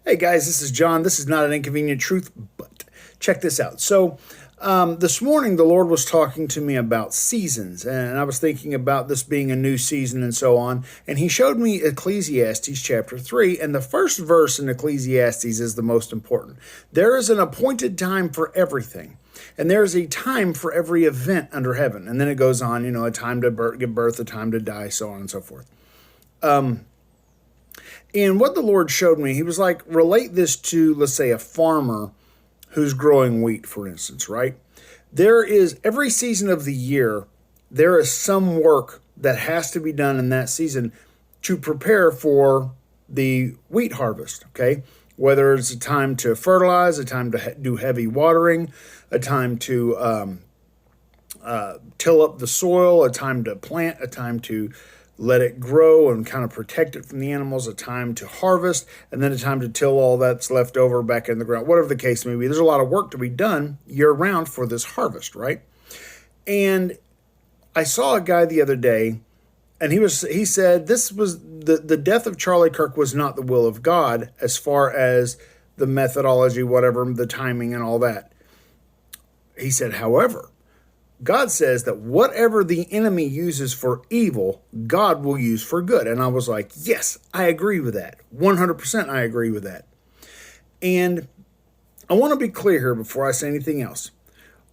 Hey guys, this is John. This is not an inconvenient truth, but check this out. This morning the Lord was talking to me about seasons, and I was thinking about this being a new season and so on. And He showed me Ecclesiastes chapter 3, and the first verse in Ecclesiastes is the most important. There is an appointed time for everything, and there is a time for every event under heaven. And then it goes on, a time to give birth, a time to die, so on and so forth. And what the Lord showed me, He was like, relate this to, let's say, a farmer who's growing wheat, for instance, right? There is, every season of the year, there is some work that has to be done in that season to prepare for the wheat harvest, okay? Whether it's a time to fertilize, a time to do heavy watering, a time to till up the soil, a time to plant, a time to let it grow and kind of protect it from the animals, a time to harvest, and then a time to till all that's left over back in the ground. Whatever the case may be, there's a lot of work to be done year-round for this harvest, right? And I saw a guy the other day, and he said this was the death of Charlie Kirk was not the will of God as far as the methodology, whatever, the timing and all that. He said, however, God says that whatever the enemy uses for evil, God will use for good. And I was like, yes, I agree with that. 100% I agree with that. And I want to be clear here before I say anything else.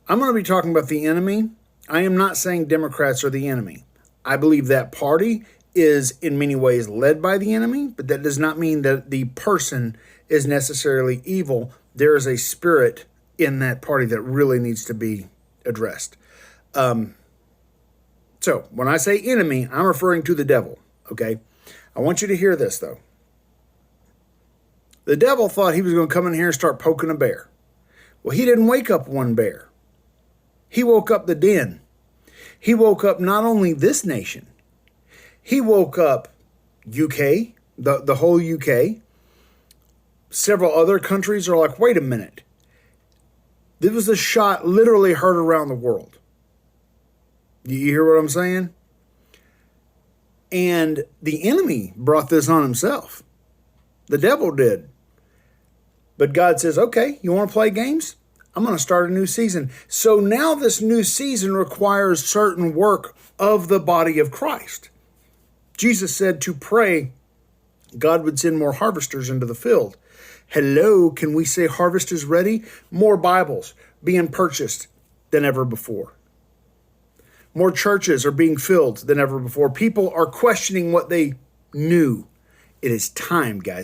I'm going to be talking about the enemy. I am not saying Democrats are the enemy. I believe that party is in many ways led by the enemy, but that does not mean that the person is necessarily evil. There is a spirit in that party that really needs to be addressed. So when I say enemy, I'm referring to the devil, okay? I want you to hear this, though. The devil thought he was going to come in here and start poking a bear. Well, he didn't wake up one bear. He woke up the den. He woke up not only this nation, he woke up UK, the whole UK. Several other countries are like, wait a minute. This was a shot literally heard around the world. You hear what I'm saying? And the enemy brought this on himself. The devil did. But God says, okay, you want to play games? I'm going to start a new season. So now this new season requires certain work of the body of Christ. Jesus said to pray, God would send more harvesters into the field. Hello, can we say harvest is ready? More Bibles being purchased than ever before. More churches are being filled than ever before. People are questioning what they knew. It is time, guys.